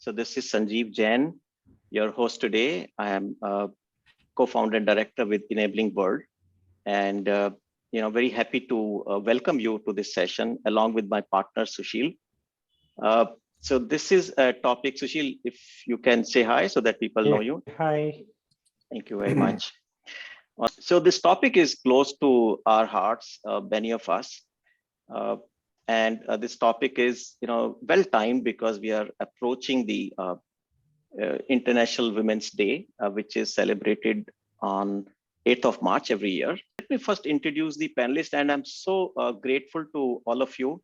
So this is Sanjeev Jain, your host today. I am co-founder and director with Enabling World, and very happy to welcome you to this session along with my partner Sushil. So this is a topic, Sushil, if you can say hi so that people know you. Hi. Thank you very much. So this topic is close to our hearts, many of us. And this topic is, well timed because we are approaching the International Women's Day, which is celebrated on 8th of March every year. Let me first introduce the panelists, and I'm so grateful to all of you.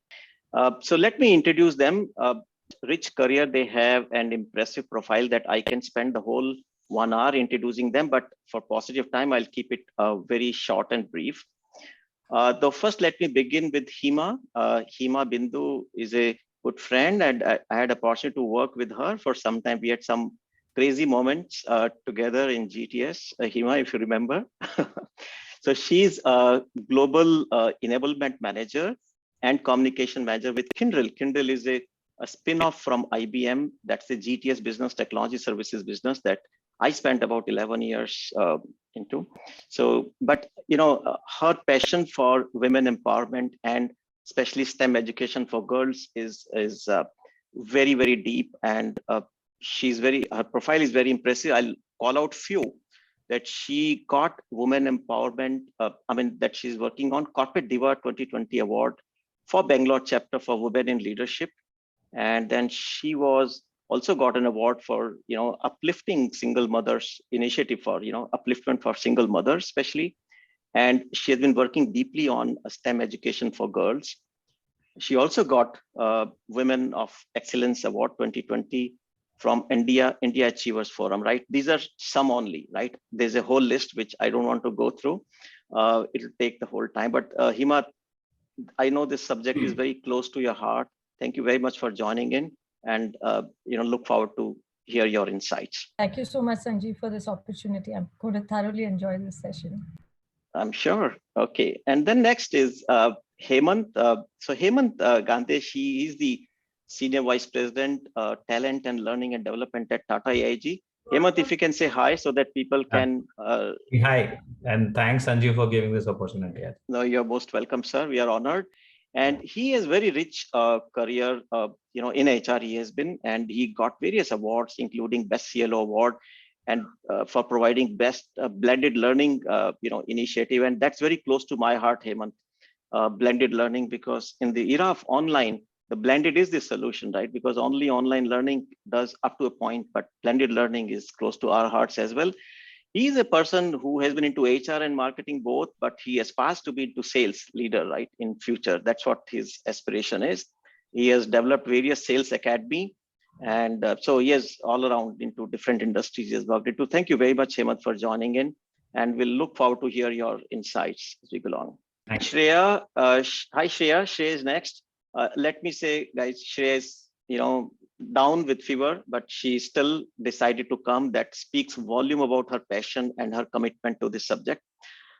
So let me introduce them. Rich career they have, and impressive profile that I can spend the whole 1 hour introducing them, but for positive time, I'll keep it very short and brief. Though first, let me begin with Hima. Hima Bindu is a good friend, and I had a opportunity to work with her for some time. We had some crazy moments together in GTS. Hima, if you remember. So she's a global enablement manager and communication manager with Kyndryl. Kyndryl is a spin-off from IBM. That's the GTS business, technology services business that I spent about 11 years into. So, but her passion for women empowerment and especially STEM education for girls is very, very deep, and her profile is very impressive. I'll call out few that she got women empowerment. That she's working on Corporate Diva 2020 award for Bangalore chapter for women in leadership. And then she was also got an award for uplifting single mothers initiative for upliftment for single mothers especially. And she has been working deeply on STEM education for girls. She also got Women of Excellence Award 2020 from India Achievers Forum, right? These are some only, right? There's a whole list which I don't want to go through. It'll take the whole time. But Hima, I know this subject is very close to your heart. Thank you very much for joining in, and look forward to hear your insights. Thank you so much, Sanjeev, for this opportunity. I'm going to thoroughly enjoy this session. I'm sure. Okay, and then next is Hemant. So Hemant Gandhi, she is the Senior Vice President, Talent and Learning and Development at Tata AIG. Hemant, if you can say hi so that people can. Hi, and thanks, Sanjeev, for giving this opportunity. No, you're most welcome, sir. We are honored. And he has very rich career, in HR he has been, and he got various awards, including Best CLO Award, and for providing best blended learning, initiative. And that's very close to my heart, Hemant, blended learning, because in the era of online, the blended is the solution, right? Because only online learning does up to a point, but blended learning is close to our hearts as well. He's a person who has been into HR and marketing both, but he aspires to be into sales leader, right, in future. That's what his aspiration is. He has developed various sales academy, and so he is all around into different industries he has worked into. Thank you very much, Hemant, for joining in, and we'll look forward to hear your insights as we go along. Shreya, hi Shreya. Shreya is next. Let me say, guys, Shreya is, down with fever, but she still decided to come. That speaks volume about her passion and her commitment to this subject.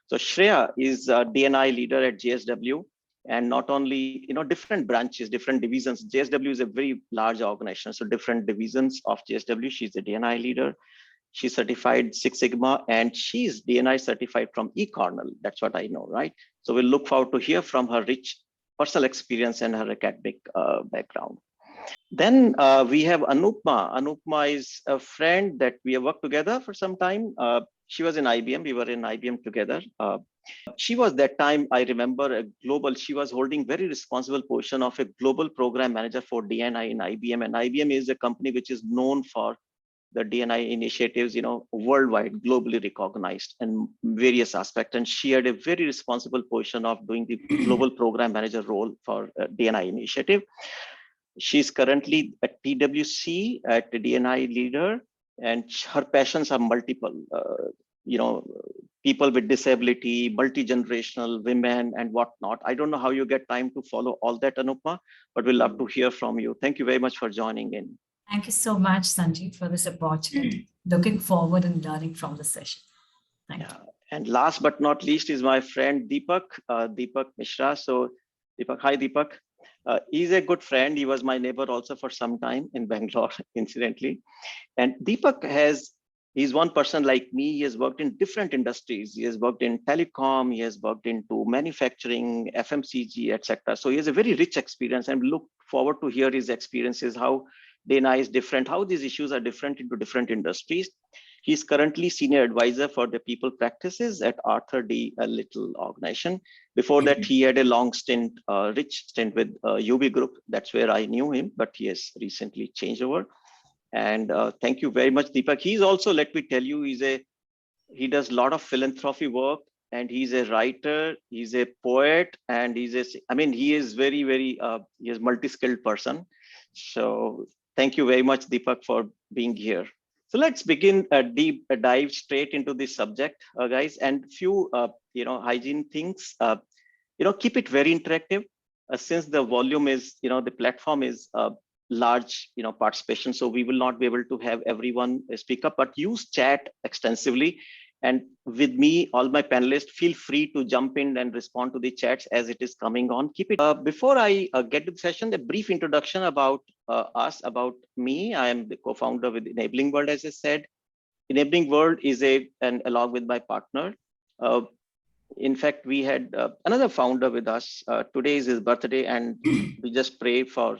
So Shreya is a DNI leader at JSW, and not only, different branches, different divisions. JSW is a very large organization, so different divisions of JSW. She's a DNI leader. She's certified Six Sigma, and she's DNI certified from eCornell. That's what I know, right? So we'll look forward to hear from her rich personal experience and her academic background. Then we have Anupma. Anupma is a friend that we have worked together for some time. She was in IBM. We were in IBM together. She was that time, I remember, she was holding very responsible position of a global program manager for DNI in IBM. And IBM is a company which is known for the DNI initiatives, worldwide, globally recognized in various aspects. And she had a very responsible position of doing the global program manager role for DNI initiative. She's currently at PwC at the DNI leader, and her passions are multiple. People with disability, multi-generational, women, and whatnot. I don't know how you get time to follow all that, Anupma, but we'll love to hear from you. Thank you very much for joining in. Thank you so much, Sanjeev, for this opportunity. Looking forward and learning from the session. Thank you. And last but not least is my friend Deepak, Deepak Mishra. So Deepak, hi Deepak. He's a good friend. He was my neighbor also for some time in Bangalore, incidentally. And Deepak he's one person like me. He has worked in different industries. He has worked in telecom. He has worked into manufacturing, FMCG, etc. So he has a very rich experience, and look forward to hear his experiences, how Dana is different, how these issues are different into different industries. He's currently senior advisor for the people practices at Arthur D. Little organization. Before that, he had a long stint, rich stint with UB Group. That's where I knew him, but he has recently changed over. And thank you very much, Deepak. He's also, let me tell you, he does a lot of philanthropy work, and he's a writer, he's a poet, and he is very, very, he is multi-skilled person. So thank you very much, Deepak, for being here. So let's begin a deep dive straight into this subject, guys, and few, hygiene things. Keep it very interactive, since the volume is, the platform is large, participation. So we will not be able to have everyone speak up, but use chat extensively. And with me, all my panelists, feel free to jump in and respond to the chats as it is coming on. Keep it. Before I get to the session, a brief introduction about us, about me. I am the co-founder with Enabling World, as I said. Enabling World is and along with my partner. In fact, we had another founder with us. Today is his birthday, and we just pray for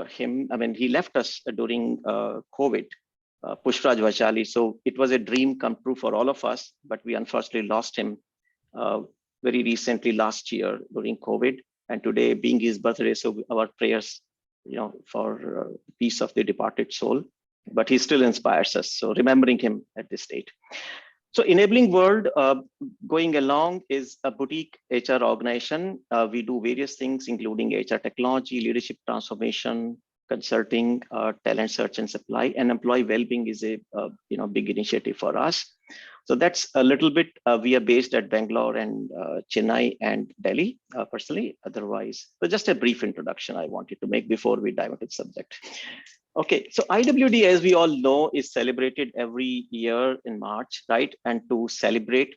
him. He left us during COVID. Pushraj Vachali. So it was a dream come true for all of us, but we unfortunately lost him very recently last year during COVID. And today being his birthday, so our prayers, for peace of the departed soul, but he still inspires us. So remembering him at this stage. So Enabling World, going along, is a boutique HR organization. We do various things, including HR technology, leadership transformation, consulting, talent search and supply, and employee well-being is a big initiative for us. So that's a little bit. We are based at Bangalore and Chennai and Delhi, personally. Otherwise, so just a brief introduction I wanted to make before we dive into the subject. Okay, so IWD, as we all know, is celebrated every year in March, right? And to celebrate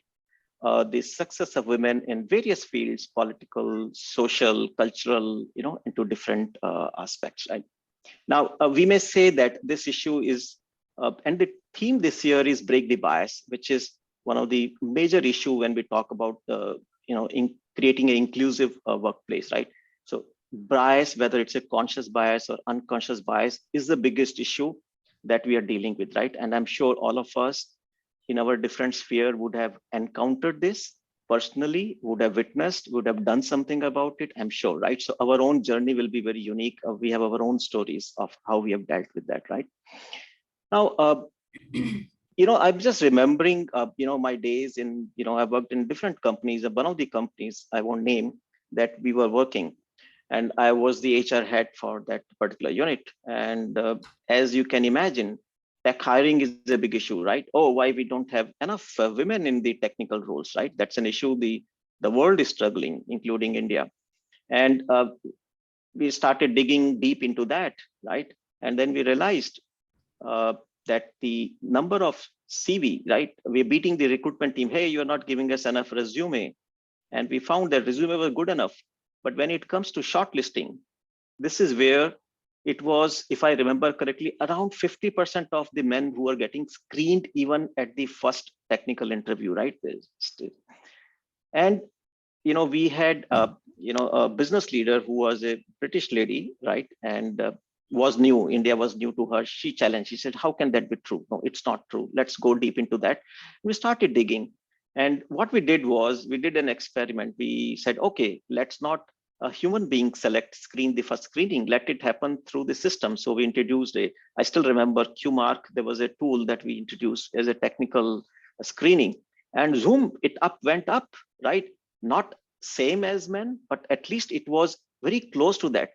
the success of women in various fields, political, social, cultural, into different aspects, right? Now, we may say that this issue is, and the theme this year is break the bias, which is one of the major issue when we talk about, in creating an inclusive workplace, right? So bias, whether it's a conscious bias or unconscious bias, is the biggest issue that we are dealing with, right? And I'm sure all of us in our different sphere would have encountered this personally, would have witnessed, would have done something about it, I'm sure, right? So our own journey will be very unique. We have our own stories of how we have dealt with that, right? Now, I'm just remembering, my days in, I worked in different companies. One of the companies, I won't name, that we were working, and I was the HR head for that particular unit. And as you can imagine, tech hiring is a big issue, right? Oh, why we don't have enough women in the technical roles, right? That's an issue the world is struggling, including India. And we started digging deep into that, right? And then we realized that the number of CV, right? We're beating the recruitment team. Hey, you're not giving us enough resume. And we found that resume was good enough. But when it comes to shortlisting, this is where it was, if I remember correctly, around 50% of the men who are getting screened even at the first technical interview, right? And, we had, a business leader who was a British lady, right? And was new, India was new to her. She challenged, she said, how can that be true? No, it's not true. Let's go deep into that. We started digging. And what we did was, we did an experiment. We said, okay, let's not a human being screen the first screening, let it happen through the system. So we introduced I still remember QMark, there was a tool that we introduced as a technical screening, and zoom, it went up, right? Not same as men, but at least it was very close to that.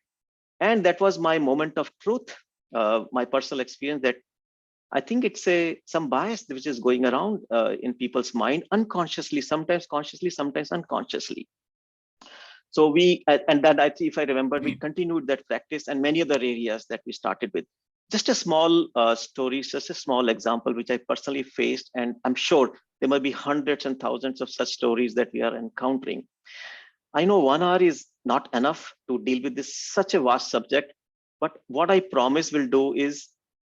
And that was my moment of truth, my personal experience, that I think it's some bias which is going around in people's mind unconsciously, sometimes consciously, sometimes unconsciously. So and then if I remember, we continued that practice and many other areas that we started with. Just a small story, just a small example, which I personally faced, and I'm sure there might be hundreds and thousands of such stories that we are encountering. I know 1 hour is not enough to deal with this such a vast subject, but what I promise will do is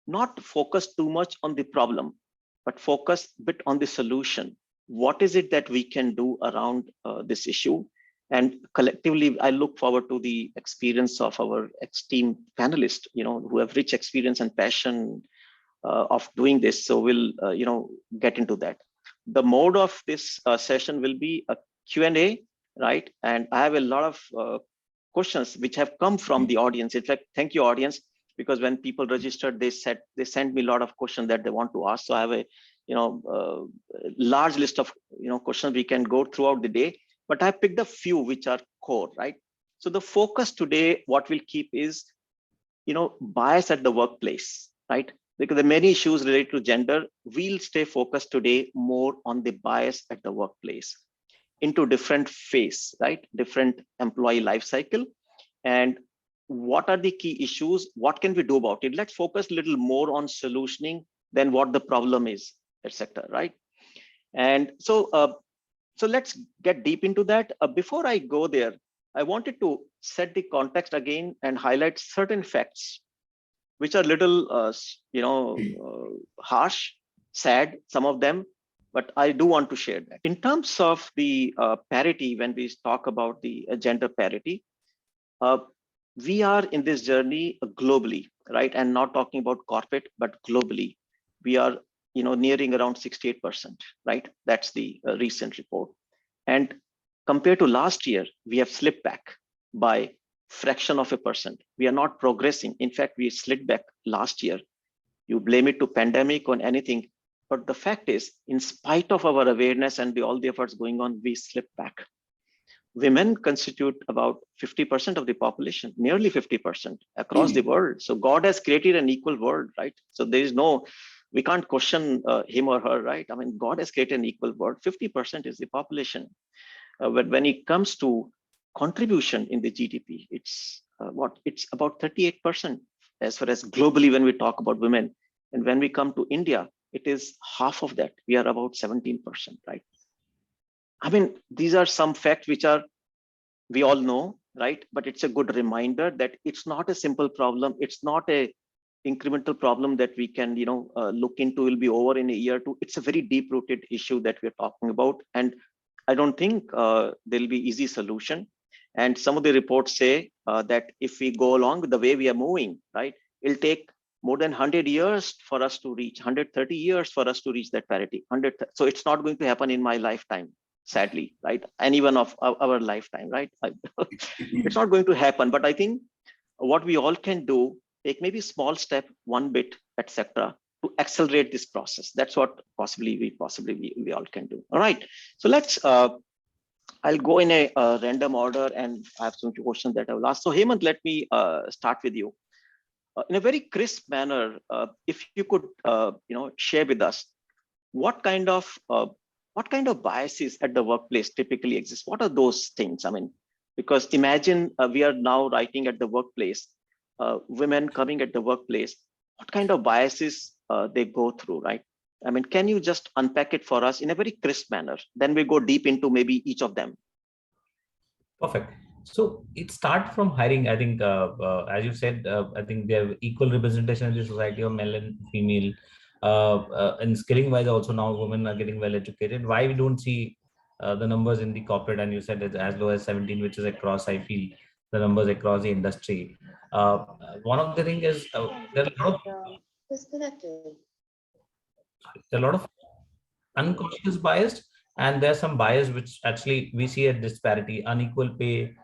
not focus too much on the problem, but focus a bit on the solution. What is it that we can do around this issue? And collectively, I look forward to the experience of our esteemed panelists, who have rich experience and passion of doing this. So we'll, get into that. The mode of this session will be a Q&A, right? And I have a lot of questions which have come from the audience. In fact, thank you, audience, because when people registered, they sent me a lot of questions that they want to ask. So I have a large list of questions we can go throughout the day, but I picked a few which are core, right? So the focus today, what we'll keep is bias at the workplace, right? Because there are many issues related to gender. We'll stay focused today more on the bias at the workplace into different phase, right? Different employee life cycle. And what are the key issues? What can we do about it? Let's focus a little more on solutioning than what the problem is, etc. Right? And so let's get deep into that. Before I go there, I wanted to set the context again and highlight certain facts, which are little, harsh, sad, some of them, but I do want to share that. In terms of the parity, when we talk about the gender parity, we are in this journey globally, right? And not talking about corporate, but globally. We are, nearing around 68%, right? That's the recent report. And compared to last year, we have slipped back by fraction of a percent. We are not progressing. In fact, we slipped back last year. You blame it to pandemic or anything, but the fact is, in spite of our awareness and all the efforts going on, we slipped back. Women constitute about 50% of the population, nearly 50% across the world. So God has created an equal world, right? So there is we can't question him or her, right? I mean, God has created an equal world. 50% is the population. But when it comes to contribution in the GDP, it's it's about 38% as far as globally when we talk about women. And when we come to India, it is half of that. We are about 17%, right? I mean, these are some facts which we all know, right? But it's a good reminder that it's not a simple problem. It's not a incremental problem that we can, look into, will be over in a year or two. It's a very deep-rooted issue that we're talking about. And I don't think there'll be easy solution. And some of the reports say that if we go along the way we are moving, right, it'll take more than 100 years for us to reach, 130 years for us to reach that parity. So it's not going to happen in my lifetime, sadly, right? And even of our lifetime, right? It's not going to happen. But I think what we all can do, take maybe small step, one bit, etc., to accelerate this process. That's what we all can do. All right. So let's. I'll go in a random order, and I have some questions that I will ask. So Hemant, let me start with you. In a very crisp manner, if you could, share with us what kind of biases at the workplace typically exist. What are those things? I mean, because imagine we are now writing at the workplace, women coming at the workplace. What kind of biases they go through, right? I mean, can you just unpack it for us in a very crisp manner? Then we go deep into maybe each of them. Perfect. So it starts from hiring. I think, as you said, I think there are equal representation in the society of male and female. And skilling wise, also now women are getting well educated. Why we don't see the numbers in the corporate? And you said it's as low as 17, which is across. I feel the numbers across the industry. One of the things is there are a lot of unconscious bias, and there's some bias which actually we see a disparity, unequal pay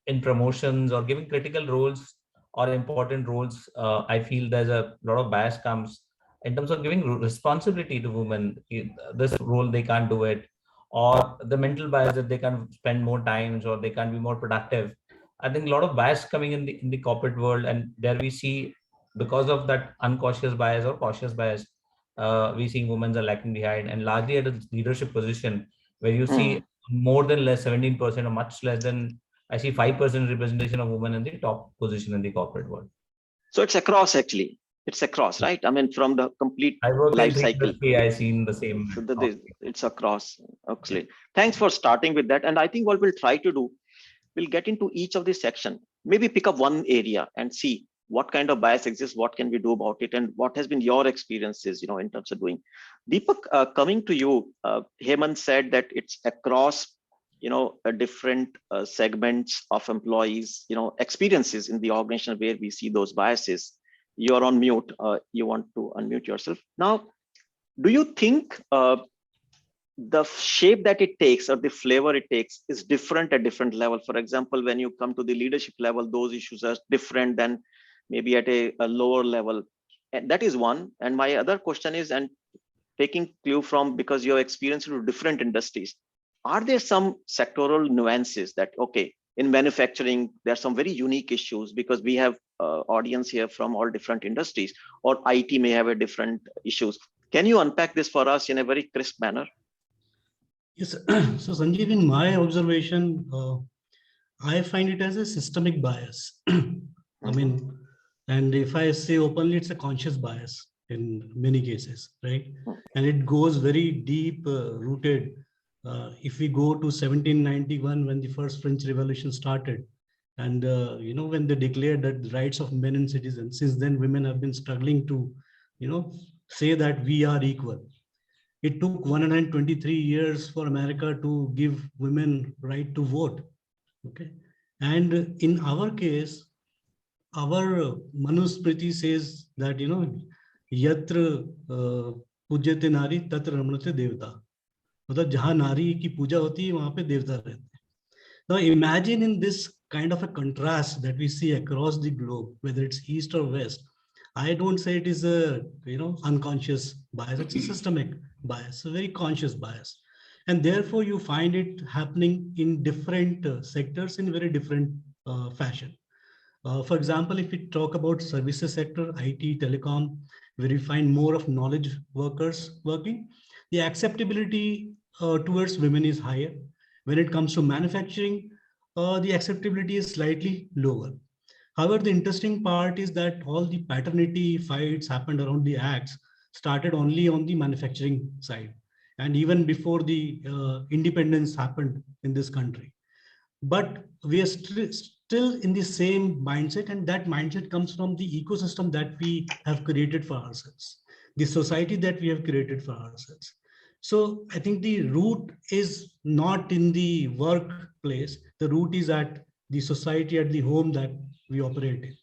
in promotions or giving critical roles or important roles. I feel there's a lot of bias comes in terms of giving responsibility to women. This role they can't do it, or the mental bias that they can spend more times or they can be more productive. I think a lot of bias coming in the corporate world, and there we see because of that unconscious bias or cautious bias, we see women are lacking behind, and largely at a leadership position where you see more than less 17% or much less than, I see 5% representation of women in the top position in the corporate world. So it's across actually. It's across, right? I mean, from the complete I work life in cycle. I seen the same. So it's across. Excellent. Thanks for starting with that. And I think what we'll try to do, we'll get into each of this section, maybe pick up one area and see what kind of bias exists, what can we do about it, and what has been your experiences, in terms of doing. Deepak, coming to you, Hemant said that it's across, different segments of employees, experiences in the organization where we see those biases. You're on mute. You want to unmute yourself. Now, do you think the shape that it takes or the flavor it takes is different at different level? For example, when you come to the leadership level, those issues are different than maybe at a lower level. And that is one. And my other question is, and taking clue from, because you're experienced in different industries, are there some sectoral nuances that, okay, in manufacturing, there are some very unique issues because we have audience here from all different industries, or IT may have a different issues. Can you unpack this for us in a very crisp manner? Yes. So Sanjeev, in my observation, I find it as a systemic bias. I mean, and if I say openly, it's a conscious bias in many cases, right? And it goes very deep rooted. If we go to 1791, when the first French Revolution started, and when they declared that the rights of men and citizens, since then women have been struggling to, say that we are equal. It took 123 years for America to give women right to vote. Okay, and in our case, our Manusmriti says that yatra pujyate nari tatra ramanate devta. मतलब जहां नारी की पूजा होती है वहां पे देवता रहते हैं. Now imagine in this kind of a contrast that we see across the globe, whether it's east or west. I don't say it is a unconscious bias. It's a systemic bias, a very conscious bias, and therefore you find it happening in different sectors in very different fashion. For example, if we talk about services sector, IT, telecom, where we find more of knowledge workers working, the acceptability towards women is higher. When it comes to manufacturing, the acceptability is slightly lower. However, the interesting part is that all the paternity fights happened around the acts started only on the manufacturing side, and even before the independence happened in this country. But we are still in the same mindset, and that mindset comes from the ecosystem that we have created for ourselves, the society that we have created for ourselves. So I think the root is not in the workplace. The root is at the society, at the home that we operate in.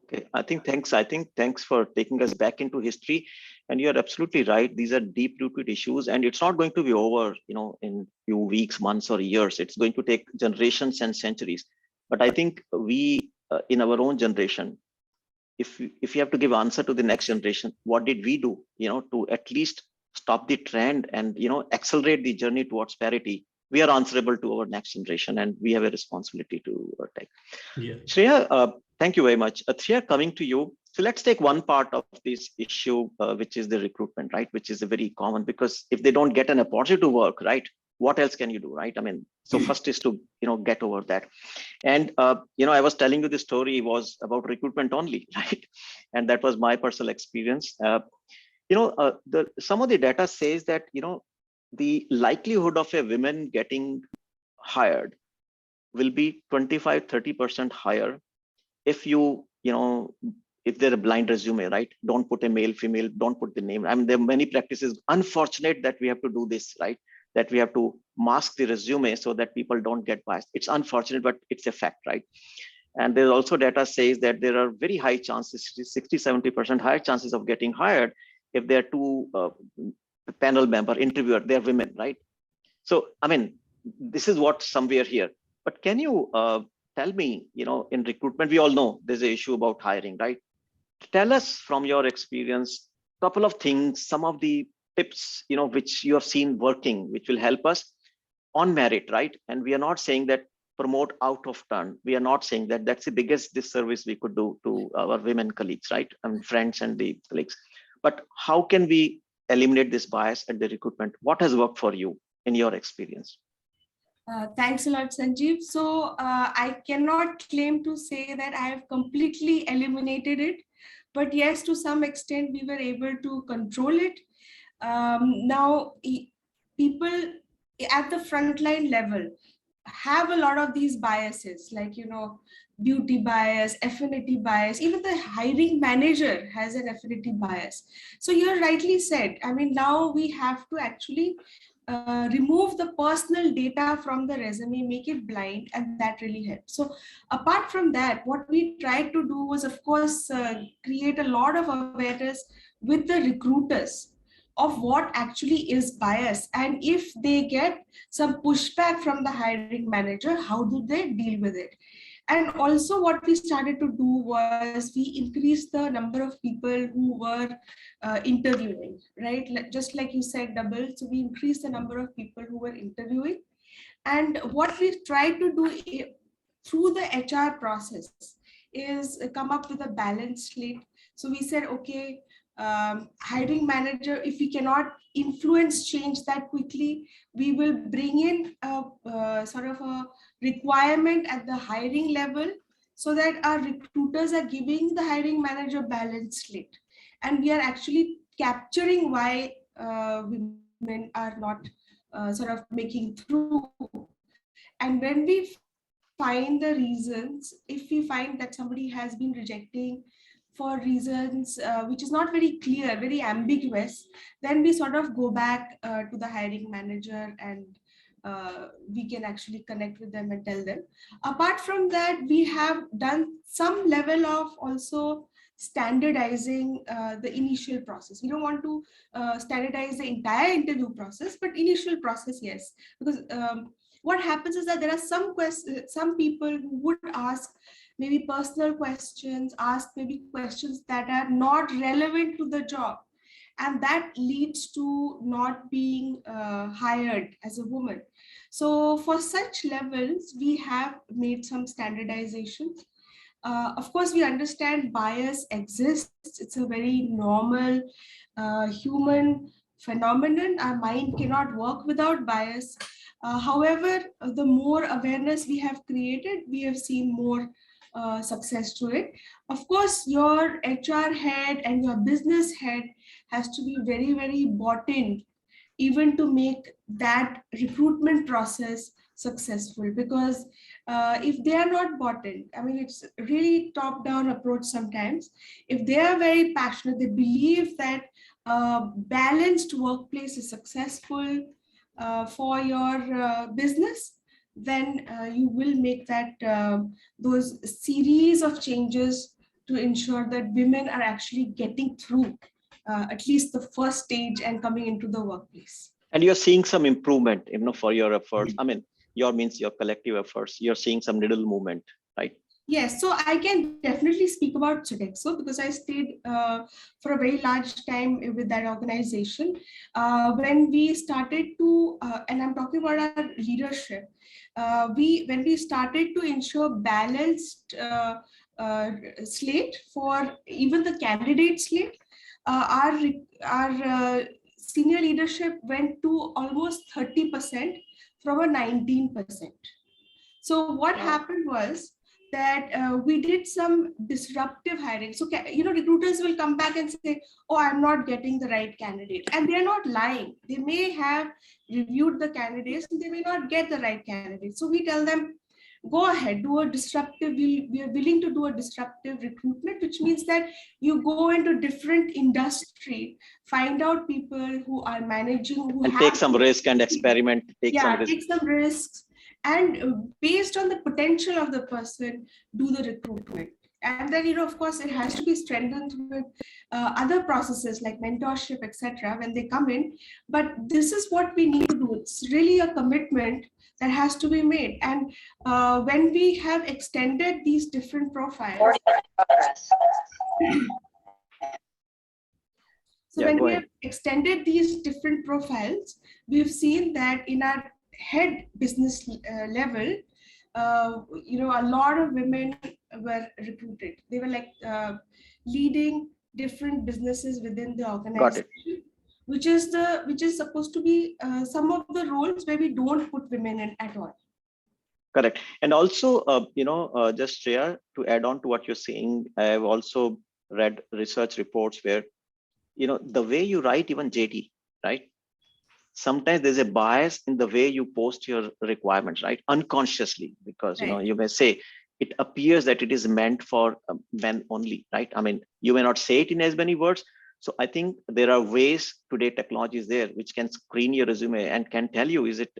Okay, I think thanks for taking us back into history. And you're absolutely right. These are deep-rooted issues, and it's not going to be over, in few weeks, months, or years. It's going to take generations and centuries. But I think we, in our own generation, if you have to give answer to the next generation, what did we do, to at least stop the trend and accelerate the journey towards parity? We are answerable to our next generation, and we have a responsibility to take. Yeah. Shreya, thank you very much. Shreya, coming to you. So let's take one part of this issue, which is the recruitment, right? Which is a very common, because if they don't get an opportunity to work, right, what else can you do, right? I mean, so first is to get over that. And I was telling you the story was about recruitment only, right? And that was my personal experience. Some of the data says that the likelihood of a woman getting hired will be 25-30% higher if if they're a blind resume, right? Don't put a male, female, don't put the name. I mean, there are many practices. Unfortunate that we have to do this, right? That we have to mask the resume so that people don't get biased. It's unfortunate, but it's a fact, right? And there's also data says that there are very high chances, 60-70% higher chances of getting hired if there are two panel member interviewer, they're women, right? So, I mean, this is what somewhere here. But can you tell me, in recruitment, we all know there's an issue about hiring, right? Tell us from your experience, couple of things, some of the tips, which you have seen working, which will help us on merit, right? And we are not saying that promote out of turn. We are not saying that. That's the biggest disservice we could do to our women colleagues, right? And friends and the colleagues. But how can we eliminate this bias at the recruitment? What has worked for you in your experience? Thanks a lot, Sanjeev. So I cannot claim to say that I have completely eliminated it, but yes, to some extent, we were able to control it. Now, people at the frontline level have a lot of these biases, like, beauty bias, affinity bias. Even the hiring manager has an affinity bias. So you're rightly said. I mean, now we have to actually remove the personal data from the resume, make it blind, and that really helps. So apart from that, what we tried to do was, of course, create a lot of awareness with the recruiters of what actually is bias, and if they get some pushback from the hiring manager, how do they deal with it. And also what we started to do was we increased the number of people who were interviewing, right? Just like you said, double. So we increased the number of people who were interviewing. And what we tried to do through the HR process is come up with a balanced slate. So we said, okay, hiring manager, if we cannot influence change that quickly, we will bring in a sort of a requirement at the hiring level, so that our recruiters are giving the hiring manager balanced slate. And we are actually capturing why women are not sort of making through. And when we find the reasons, if we find that somebody has been rejecting for reasons which is not very clear, very ambiguous, then we sort of go back to the hiring manager, and we can actually connect with them and tell them. Apart from that, we have done some level of also standardizing the initial process. We don't want to standardize the entire interview process, but initial process, yes. Because what happens is that there are some people who would ask maybe personal questions, ask maybe questions that are not relevant to the job. And that leads to not being hired as a woman. So for such levels, we have made some standardizations. Of course, we understand bias exists. It's a very normal human phenomenon. Our mind cannot work without bias. However, the more awareness we have created, we have seen more success to it. Of course, your HR head and your business head has to be very, very bought in, even to make that recruitment process successful. Because if they are not bought in, I mean, it's really top-down approach sometimes. If they are very passionate, they believe that balanced workplace is successful for your business, then you will make that those series of changes to ensure that women are actually getting through at least the first stage and coming into the workplace. And you're seeing some improvement, for your efforts. I mean, your collective efforts. You're seeing some little movement, right? Yes, so I can definitely speak about Sodexo because I stayed for a very large time with that organization. When we started to, and I'm talking about our leadership, when we started to ensure balanced slate for even the candidate slate, our senior leadership went to almost 30% from a 19%. So what happened was that we did some disruptive hiring. So, recruiters will come back and say, oh, I'm not getting the right candidate. And they're not lying. They may have reviewed the candidates and they may not get the right candidate. So we tell them, go ahead, do a disruptive, we are willing to do a disruptive recruitment, which means that you go into different industry, find out people who are managing, who and take some risk and experiment, take some risks. And based on the potential of the person, do the recruitment. And then, of course, it has to be strengthened with other processes like mentorship, etc. when they come in. But this is what we need to do. It's really a commitment that has to be made. And when we have extended these different profiles, when we have extended these different profiles, we've seen that in our head business level, a lot of women were recruited. They were like leading different businesses within the organization, which is supposed to be some of the roles where we don't put women in at all. Correct. And also, just Shreya, to add on to what you're saying, I have also read research reports where, the way you write even JD, right? Sometimes there's a bias in the way you post your requirements, right? Unconsciously, because, Right. you may say it appears that it is meant for men only, right? I mean, you may not say it in as many words. So I think there are ways today, technology is there, which can screen your resume and can tell you, is it,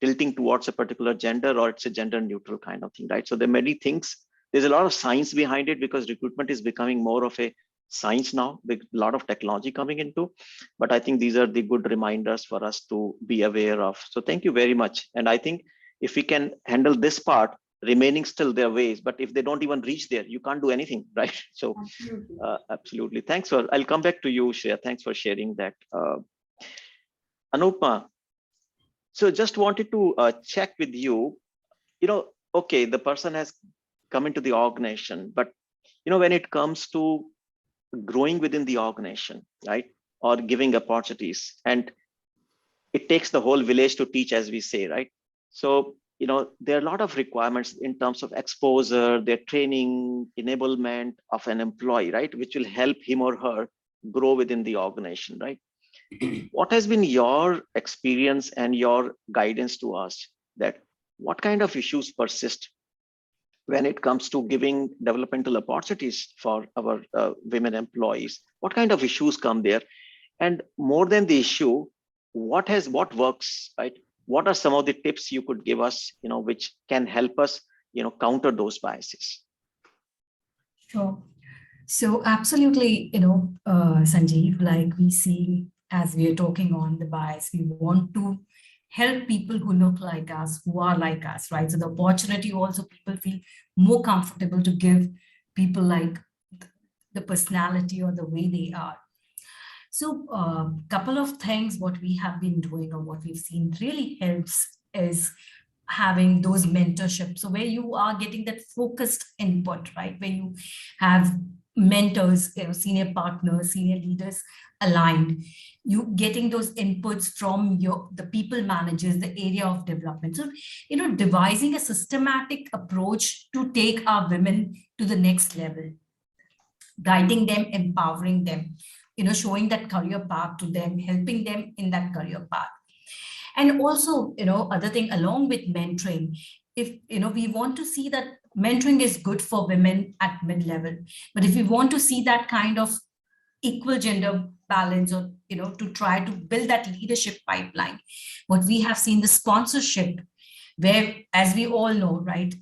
tilting towards a particular gender, or it's a gender neutral kind of thing, right? So there are many things. There's a lot of science behind it, because recruitment is becoming more of a science now, with a lot of technology coming into. But I think these are the good reminders for us to be aware of. So thank you very much. And I think if we can handle this part, remaining still their ways, but if they don't even reach there, you can't do anything, right? So Absolutely. absolutely. Thanks for, I'll come back to you, Shreya. Thanks for sharing that. Anupma, so just wanted to check with you, okay, the person has come into the organization, but when it comes to growing within the organization, right, or giving opportunities, and it takes the whole village to teach, as we say, right? So there are a lot of requirements in terms of exposure, their training, enablement of an employee, right, which will help him or her grow within the organization, right? What has been your experience and your guidance to us, that what kind of issues persist when it comes to giving developmental opportunities for our women employees? What kind of issues come there? And more than the issue, what works, right? What are some of the tips you could give us, which can help us, counter those biases? Sure. So absolutely, Sanjeev, like we see as we are talking on the bias, we want to help people who look like us, who are like us, right? So the opportunity also, people feel more comfortable to give people like the personality or the way they are. So a couple of things what we have been doing or what we've seen really helps is having those mentorships. So where you are getting that focused input, right? Where you have mentors, senior partners, senior leaders aligned, you getting those inputs from the people managers, the area of development. So, devising a systematic approach to take our women to the next level, guiding them, empowering them, showing that career path to them, helping them in that career path. And also, other thing along with mentoring, if, we want to see that mentoring is good for women at mid-level, but if we want to see that kind of equal gender balance, or, to try to build that leadership pipeline, what we have seen, the sponsorship, where, as we all know, right,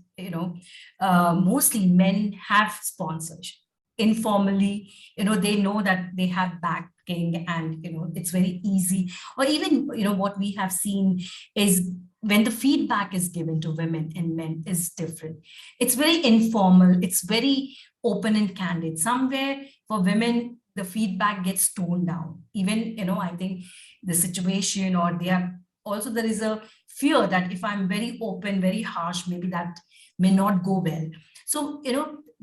mostly men have sponsors informally, they know that they have backing, and it's very easy. Or even what we have seen is when the feedback is given to women and men is different. It's very informal, it's very open and candid. Somewhere for women the feedback gets toned down. Even I think the situation, or there is a fear that if I'm very open, very harsh, maybe that may not go well. So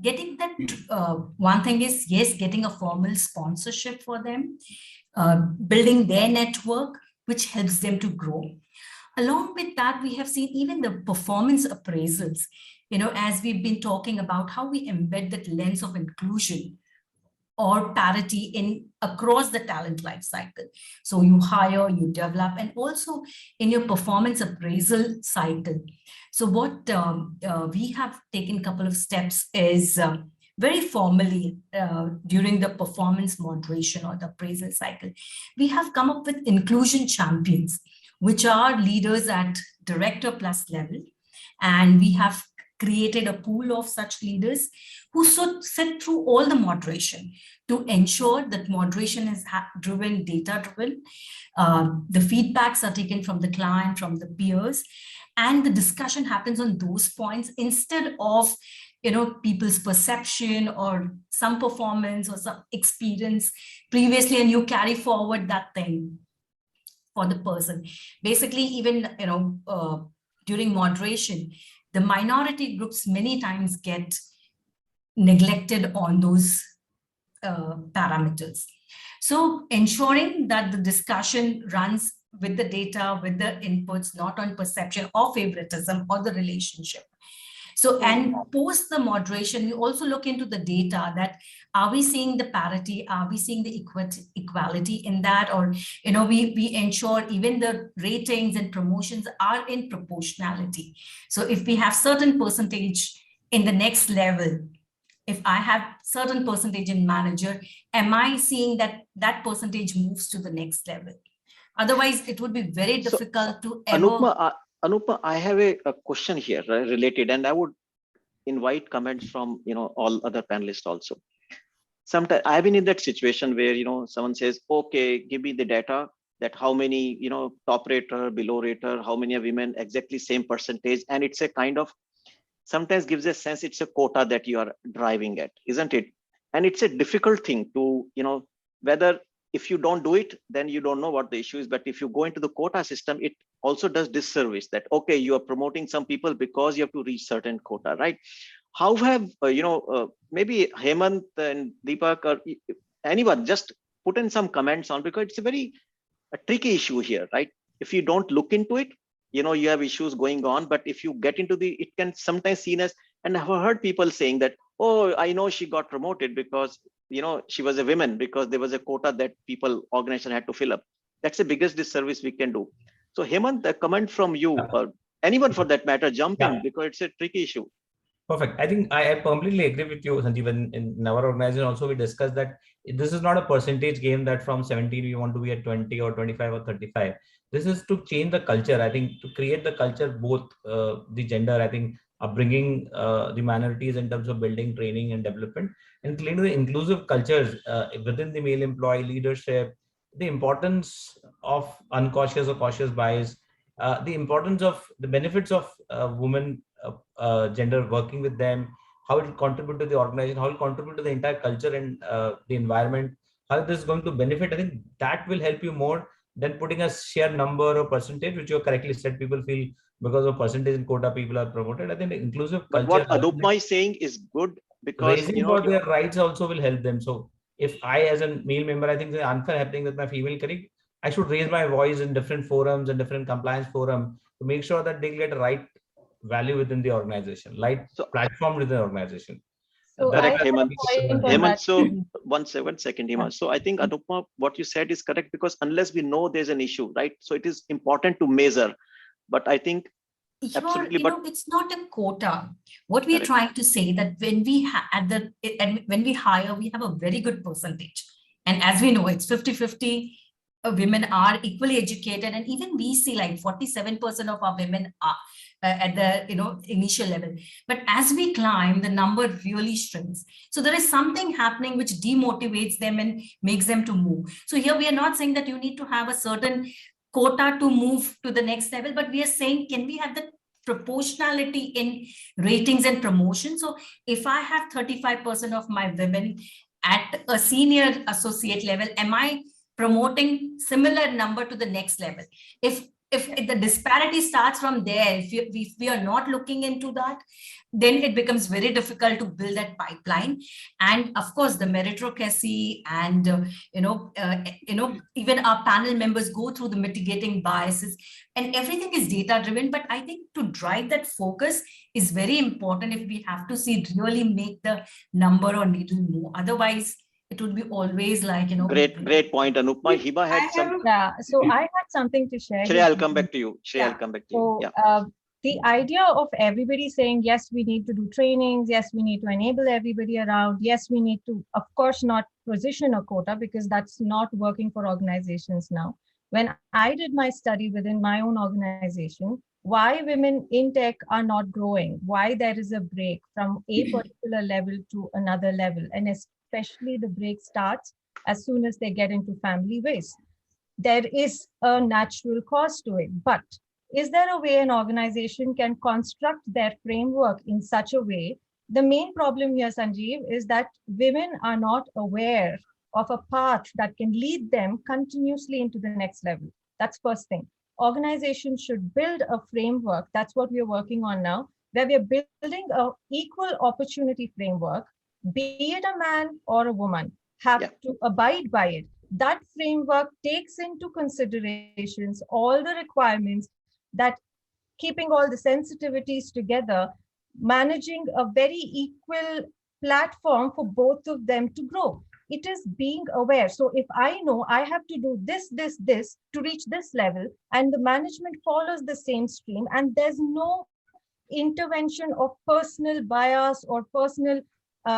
getting that, one thing is, yes, getting a formal sponsorship for them, building their network, which helps them to grow. Along with that, we have seen even the performance appraisals, as we've been talking about how we embed that lens of inclusion or parity in across the talent life cycle. So you hire, you develop, and also in your performance appraisal cycle. So what we have taken a couple of steps is very formally during the performance moderation or the appraisal cycle, we have come up with inclusion champions, which are leaders at director plus level. And we have created a pool of such leaders who sit through all the moderation to ensure that moderation is driven, data driven. The feedbacks are taken from the client, from the peers, and the discussion happens on those points instead of people's perception or some performance or some experience previously, and you carry forward that thing for the person. Basically, even during moderation, the minority groups many times get neglected on those parameters. So ensuring that the discussion runs with the data, with the inputs, not on perception or favoritism or the relationship. So, and post the moderation, we also look into the data that are we seeing the parity? Are we seeing the equality in that? Or, we ensure even the ratings and promotions are in proportionality. So if we have certain percentage in the next level, if I have certain percentage in manager, am I seeing that percentage moves to the next level? Otherwise, it would be very difficult to ever. Anupma, I have a question here related, and I would invite comments from all other panelists also. Sometimes I've been in that situation where someone says, okay, give me the data that how many top rater, below rater, how many are women, exactly same percentage, and it's a kind of sometimes gives a sense it's a quota that you are driving at, isn't it? And it's a difficult thing to whether if you don't do it, then you don't know what the issue is. But if you go into the quota system, it also does disservice that, okay, you are promoting some people because you have to reach certain quota, right? How have, maybe Hemant and Deepak or anyone just put in some comments on, because it's a very tricky issue here, right? If you don't look into it, you have issues going on, but if you get into it can sometimes seen as, and I've heard people saying that, oh, I know she got promoted because she was a woman, because there was a quota that organization had to fill up. That's the biggest disservice we can do. So Hemant, a comment from you, or anyone for that matter, jump in, because it's a tricky issue. Perfect. I think I completely agree with you, Sanjeev. In our organization also, we discussed that this is not a percentage game that from 17 we want to be at 20 or 25 or 35. This is to change the culture. I think to create the culture, both the gender, I think, bringing the minorities in terms of building, training and development, and creating the inclusive cultures within the male employee leadership, the importance of unconscious or cautious bias, the importance of the benefits of women gender working with them, how it will contribute to the organization, how it will contribute to the entire culture and the environment, how this is going to benefit. I think that will help you more than putting a sheer number or percentage, which you correctly said, people feel because of percentage in quota people are promoted. I think the inclusive but culture, what Anupma is saying is good, because raising for their rights also will help them. So if I, as a male member, I think the unfair happening with my female colleague, I should raise my voice in different forums and different compliance forum to make sure that they get right value within the organization, like platform within the organization. So correct, Hemant. Hemant, So one second, Hemant. So I think Anupma, what you said is correct, because unless we know there's an issue, right? So it is important to measure. But I think absolutely, but it's not a quota. What we are trying to say that when we when we hire, we have a very good percentage, and as we know, it's 50-50. Women are equally educated, and even we see like 47% of our women are at the initial level. But as we climb, the number really shrinks. So there is something happening which demotivates them and makes them to move. So here we are not saying that you need to have a certain quota to move to the next level, but we are saying, can we have the proportionality in ratings and promotion? So if I have 35% of my women at a senior associate level, am I promoting similar number to the next level? If the disparity starts from there, if we are not looking into that, then it becomes very difficult to build that pipeline. And of course, the meritocracy and even our panel members go through the mitigating biases, and everything is data driven. But I think to drive that focus is very important if we have to see really make the number or needle move. Otherwise, it would be always like, Great point, Anupma. Hiba had some. Yeah, so I had something to share. Shreya, I'll come back to you. I'll come back to you. Yeah. The idea of everybody saying, yes, we need to do trainings. Yes, we need to enable everybody around. Yes, we need to, of course, not position a quota, because that's not working for organizations now. When I did my study within my own organization, why women in tech are not growing, why there is a break from a particular level to another level, and especially the break starts as soon as they get into family ways. There is a natural cause to it, but is there a way an organization can construct their framework in such a way? The main problem here, Sanjeev, is that women are not aware of a path that can lead them continuously into the next level. That's first thing. Organizations should build a framework. That's what we are working on now, where we are building an equal opportunity framework, be it a man or a woman, have to abide by it. That framework takes into considerations all the requirements, that keeping all the sensitivities together managing a very equal platform for both of them to grow. It is being aware. So if I know I have to do this, this to reach this level, and the management follows the same stream, and there's no intervention of personal bias or personal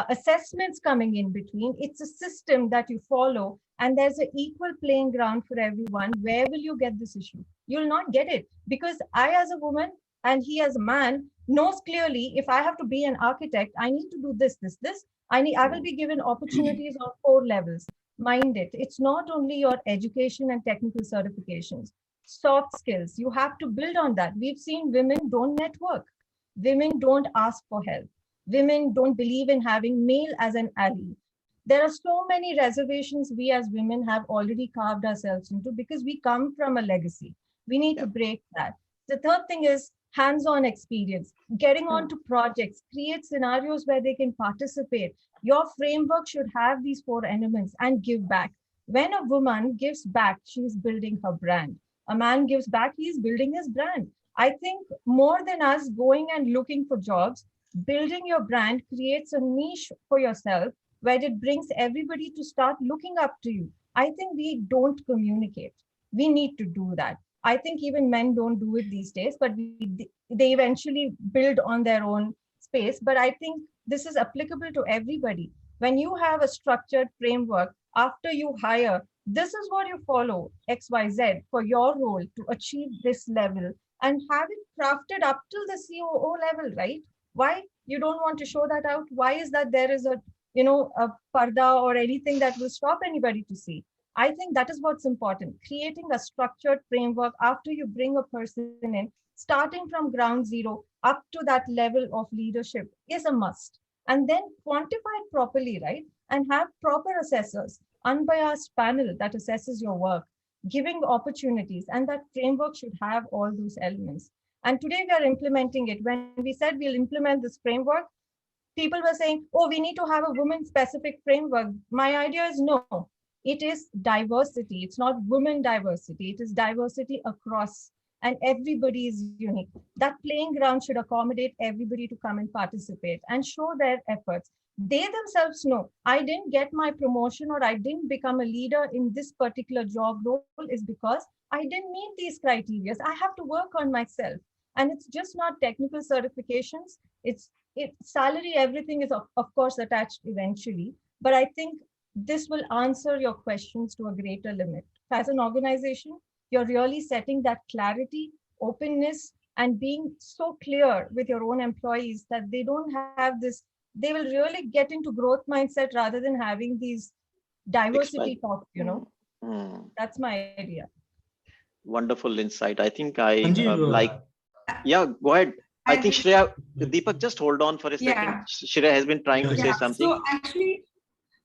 assessments coming in between. It's a system that you follow, and there's an equal playing ground for everyone. Where will you get this issue? You'll not get it, because I as a woman and he as a man knows clearly, if I have to be an architect, I need to do this. I will be given opportunities on 4 levels. Mind it, it's not only your education and technical certifications, soft skills. You have to build on that. We've seen women don't network. Women don't ask for help. Women don't believe in having male as an ally. There are so many reservations we as women have already carved ourselves into because we come from a legacy. We need to break that. The third thing is hands-on experience, getting onto projects, create scenarios where they can participate. Your framework should have these 4 elements and give back. When a woman gives back, she's building her brand. A man gives back, he's building his brand. I think more than us going and looking for jobs, building your brand creates a niche for yourself where it brings everybody to start looking up to you. I think we don't communicate. We need to do that. I think even men don't do it these days, but they eventually build on their own space. But I think this is applicable to everybody. When you have a structured framework, after you hire, this is what you follow, XYZ, for your role to achieve this level, and have it crafted up till the COO level, right? Why you don't want to show that out? Why is that there is a parda or anything that will stop anybody to see? I think that is what's important. Creating a structured framework after you bring a person in, starting from ground zero up to that level of leadership is a must. And then quantify it properly, right? And have proper assessors, unbiased panel that assesses your work, giving opportunities, and that framework should have all those elements. And today we are implementing it. When we said we'll implement this framework, people were saying, oh, we need to have a women-specific framework. My idea is no. It is diversity. It's not women diversity. It is diversity across, and everybody is unique. That playing ground should accommodate everybody to come and participate and show their efforts. They themselves know, I didn't get my promotion or I didn't become a leader in this particular job role is because I didn't meet these criteria. I have to work on myself. And it's just not technical certifications. It's salary, everything is of course attached eventually. But I think this will answer your questions to a greater limit. As an organization, you're really setting that clarity, openness, and being so clear with your own employees that they don't have this, they will really get into growth mindset rather than having these diversity talks, That's my idea. Wonderful insight. I think I Sanjeev, yeah, go ahead. I think Shreya, Deepak, just hold on for a second. Yeah. Shreya has been trying to say something. So actually,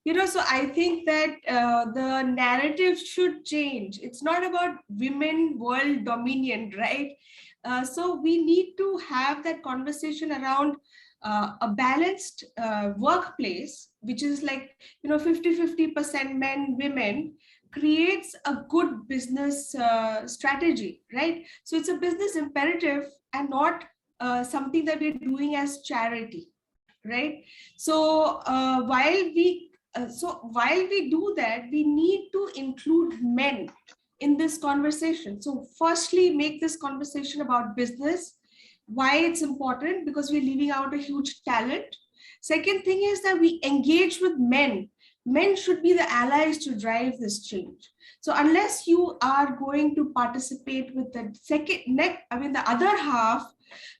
so I think that the narrative should change. It's not about women world dominion, right? So we need to have that conversation around a balanced workplace, which is like, 50-50% men, women, creates a good business strategy, right? So it's a business imperative and not something that we're doing as charity, right? So while we do that, we need to include men in this conversation. So firstly, make this conversation about business, why it's important, because we're leaving out a huge talent. Second thing is that we engage with men. Men should be the allies to drive this change. So unless you are going to participate with the the other half,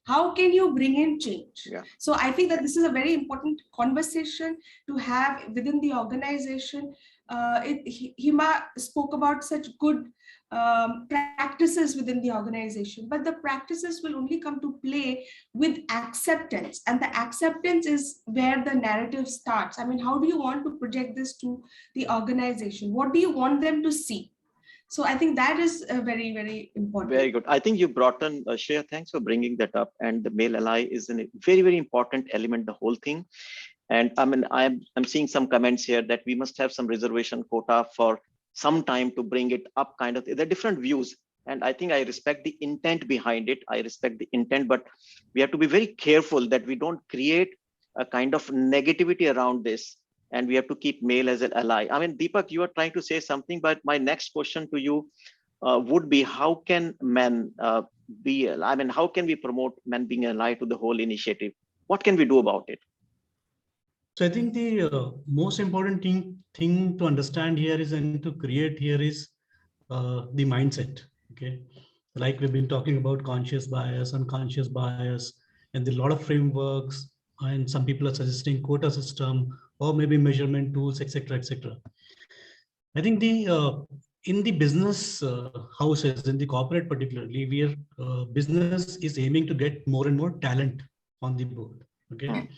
how can you bring in change? Yeah. So I think that this is a very important conversation to have within the organization. Hima spoke about such good practices within the organization, but the practices will only come to play with acceptance, and the acceptance is where the narrative starts. I mean, how do you want to project this to the organization? What do you want them to see? So I think that is very, very important. Very good. I think you brought in, Shreya, thanks for bringing that up. And the male ally is a very, very important element, the whole thing. And I mean, I'm seeing some comments here that we must have some reservation quota for some time to bring it up, kind of. There are different views. And I think I respect the intent behind it. I respect the intent, but we have to be very careful that we don't create a kind of negativity around this. And we have to keep male as an ally. I mean, Deepak, you are trying to say something, but my next question to you would be, how can men be, I mean, how can we promote men being an ally to the whole initiative? What can we do about it? So I think the most important thing to understand here is, and to create here is the mindset. Okay, like we've been talking about conscious bias, unconscious bias, and there are a lot of frameworks, and some people are suggesting quota system or maybe measurement tools, etc., etc. I think the in the business houses, in the corporate particularly, where business is aiming to get more and more talent on the board. Okay,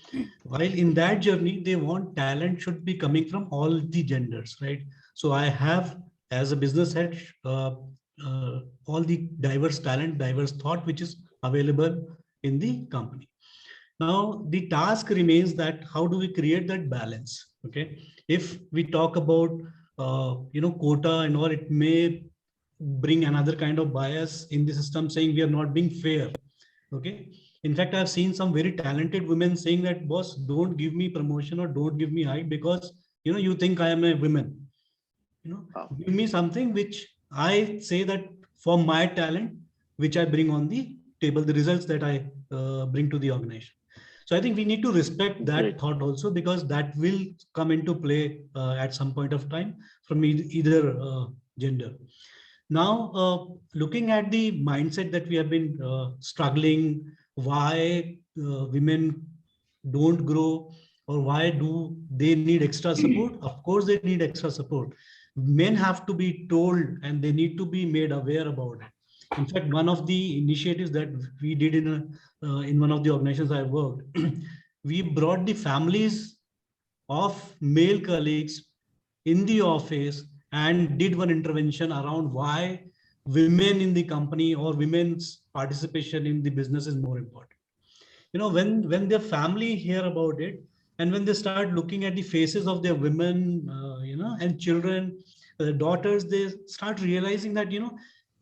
while in that journey, they want talent should be coming from all the genders, right? So I have, as a business head, all the diverse talent, diverse thought, which is available in the company. Now, the task remains that how do we create that balance? Okay, if we talk about quota and all, it may bring another kind of bias in the system, saying we are not being fair. Okay, in fact, I've seen some very talented women saying that, boss, don't give me promotion or don't give me hike because you think I am a woman. Give me something which I say that for my talent, which I bring on the table, the results that I bring to the organization. So I think we need to respect that thought also, because that will come into play at some point of time from either gender. Now, looking at the mindset that we have been struggling, why women don't grow, or why do they need extra support? Of course, they need extra support. Men have to be told and they need to be made aware about it. In fact, one of the initiatives that we did in one of the organizations I worked, we brought the families of male colleagues in the office and did one intervention around why women in the company or women's participation in the business is more important. When their family hear about it, and when they start looking at the faces of their women, and children, daughters, they start realizing that,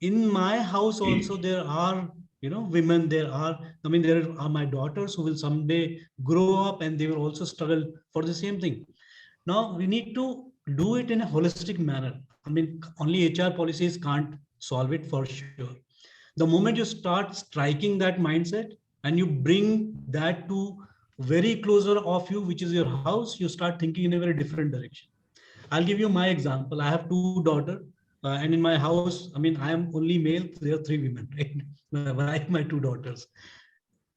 in my house also there are, women, there are my daughters who will someday grow up and they will also struggle for the same thing. Now we need to do it in a holistic manner. I mean, only HR policies can't solve it for sure. The moment you start striking that mindset and you bring that to very closer of you, which is your house, you start thinking in a very different direction. I'll give you my example. I have two daughters, and in my house, I mean, I am only male. There are three women, right? My two daughters.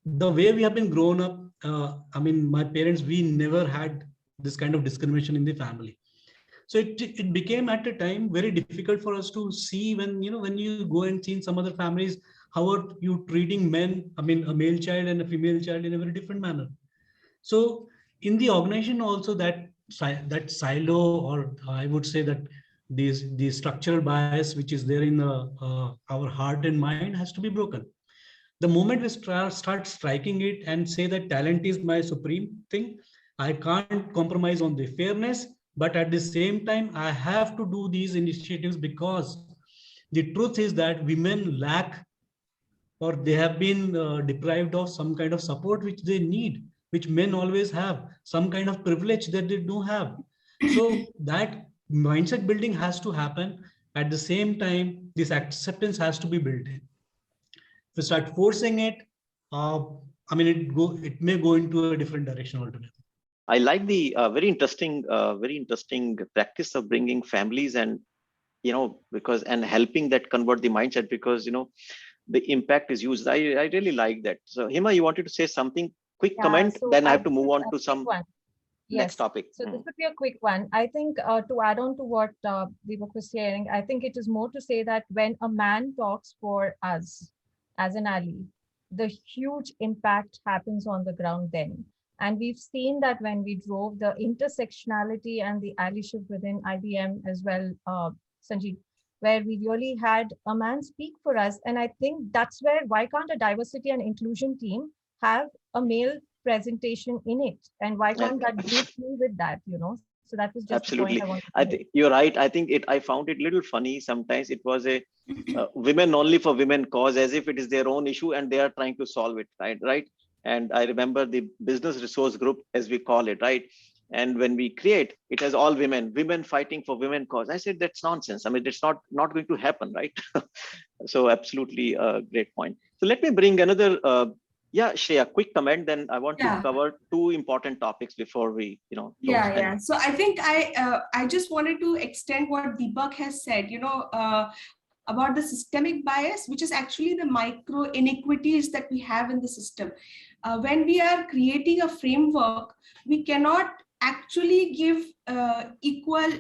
The way we have been grown up, I mean, my parents, we never had this kind of discrimination in the family. So it became at a time very difficult for us to see when you go and see in some other families, how are you treating men, I mean, a male child and a female child in a very different manner. So in the organization also, that silo, or I would say that the structural bias which is there in our heart and mind has to be broken. The moment we start striking it and say that talent is my supreme thing, I can't compromise on the fairness, but at the same time, I have to do these initiatives because the truth is that women lack, or they have been deprived of some kind of support which they need, which men always have, some kind of privilege that they do have. So that mindset building has to happen. At the same time, this acceptance has to be built in. If we start forcing it, I mean, it may go into a different direction altogether. I like the very interesting practice of bringing families and, because, and helping that convert the mindset, because, the impact is huge. I really like that. So Hima, you wanted to say something, quick comment, so then I have to move on to some next topic. So this would be a quick one. I think to add on to what Deepak was saying, I think it is more to say that when a man talks for us as an ally, the huge impact happens on the ground then. And we've seen that when we drove the intersectionality and the allyship within IBM as well, Sanjeev, where we really had a man speak for us. And I think that's where, why can't a diversity and inclusion team have a male presentation in it? And why can't that group deal with that, So that was just the point Absolutely. I wanted to I make. think you're right. I think I found it a little funny. Sometimes it was a women only for women cause, as if it is their own issue and they are trying to solve it. Right. And I remember the business resource group, as we call it, right? And when we create, it has all women fighting for women cause. I said, that's nonsense. I mean, it's not going to happen, right? So absolutely a great point. So let me bring another, yeah, Shreya, quick comment. Then I want to cover two important topics before we, close. Yeah. So I think I just wanted to extend what Deepak has said, about the systemic bias, which is actually the micro inequities that we have in the system. When we are creating a framework, we cannot actually give equal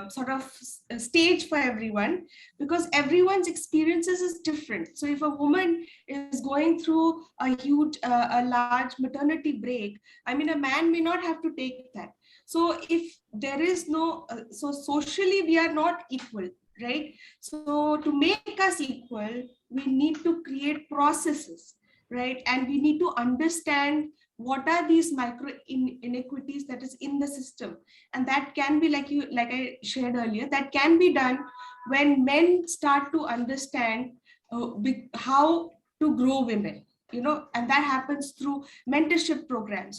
sort of stage for everyone, because everyone's experiences is different. So if a woman is going through a large maternity break, I mean, a man may not have to take that. So if there is no, so socially we are not equal, right? So to make us equal, we need to create processes, right? And we need to understand what are these micro inequities that is in the system. And that can be, like I shared earlier, that can be done when men start to understand how to grow women, and that happens through mentorship programs.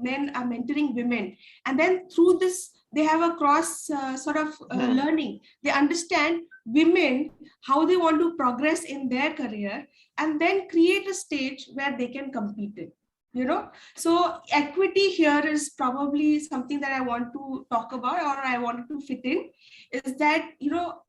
Men are mentoring women, and then through this they have a cross learning. They understand women, how they want to progress in their career, and then create a stage where they can compete in. So equity here is probably something that I want to talk about, or I want to fit in, is that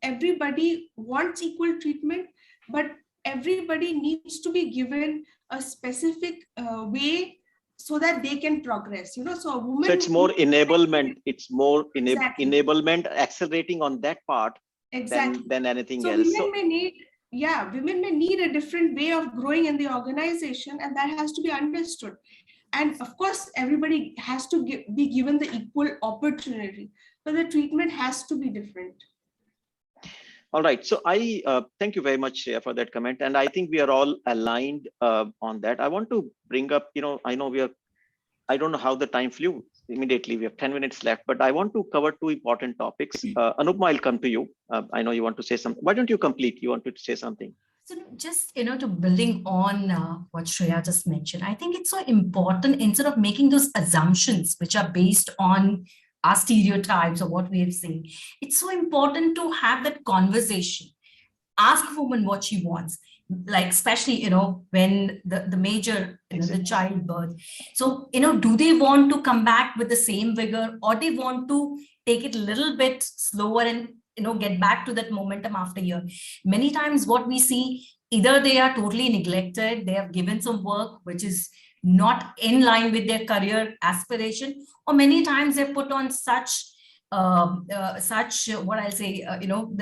everybody wants equal treatment, but everybody needs to be given a specific way so that they can progress. So a woman, so it's more enablement, Exactly. enablement, accelerating on that part Exactly. than anything So else. women may need a different way of growing in the organization, and that has to be understood. And of course, everybody has to be given the equal opportunity, but the treatment has to be different. All right. So I thank you very much for that comment. And I think we are all aligned on that. I want to bring up, I know I don't know how the time flew immediately. We have 10 minutes left, but I want to cover two important topics. Anupma, I'll come to you. I know you want to say something. Why don't you complete? You wanted to say something. So just, to building on what Shreya just mentioned, I think it's so important, instead of making those assumptions which are based on our stereotypes or what we have seen, it's so important to have that conversation. Ask a woman what she wants, like especially, when the major, the childbirth. So, do they want to come back with the same vigor, or they want to take it a little bit slower and, get back to that momentum after a year? Many times what we see, either they are totally neglected, they have given some work which is not in line with their career aspiration, or many times they're put on such what I'll say, on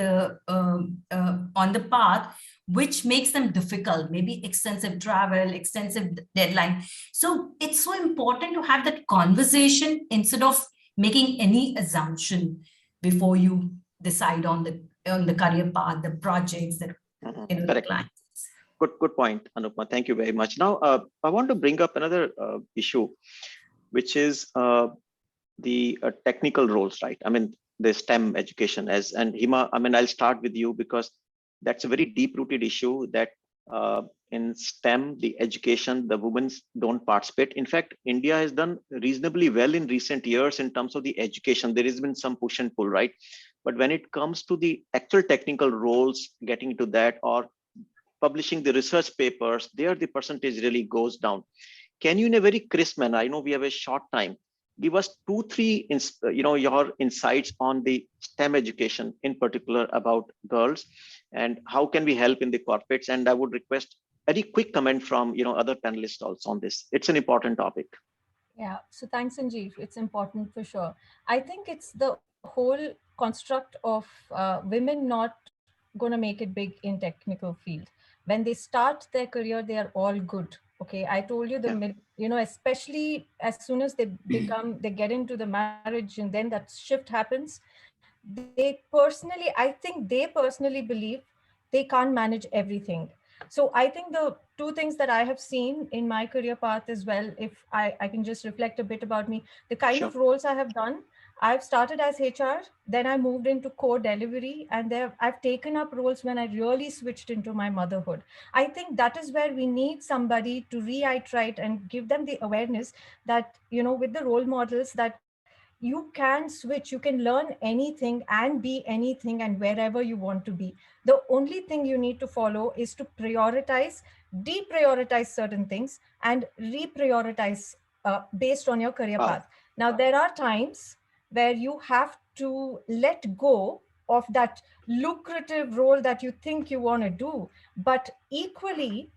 the path, which makes them difficult, maybe extensive travel, extensive deadline. So it's so important to have that conversation instead of making any assumption before you decide on the career path, the projects, the clients. Good point, Anupma. Thank you very much. Now, I want to bring up another issue, which is the technical roles, right? I mean, the STEM education, and Hima, I mean, I'll start with you, because that's a very deep-rooted issue that in STEM, the education, the women don't participate. In fact, India has done reasonably well in recent years in terms of the education. There has been some push and pull, right? But when it comes to the actual technical roles, getting into that, or publishing the research papers, there the percentage really goes down. Can you, in a very crisp manner, I know we have a short time, give us 2-3 your insights on the STEM education in particular about girls, and how can we help in the corporates? And I would request a very quick comment from other panelists also on this. It's an important topic. Yeah, so thanks, Sanjeev. It's important for sure. I think it's the whole construct of women not going to make it big in technical field. When they start their career, they are all good. Okay, I told you especially as soon as they get into the marriage, and then that shift happens. I think they personally believe they can't manage everything. So I think the two things that I have seen in my career path as well, if I can just reflect a bit about me, the kind of roles I have done, I've started as HR, then I moved into core delivery, and there I've taken up roles when I really switched into my motherhood. I think that is where we need somebody to reiterate and give them the awareness that, with the role models, that you can switch, you can learn anything and be anything and wherever you want to be. The only thing you need to follow is to prioritize, deprioritize certain things, and reprioritize based on your career Wow. path. Now, there are times where you have to let go of that lucrative role that you think you want to do, but equally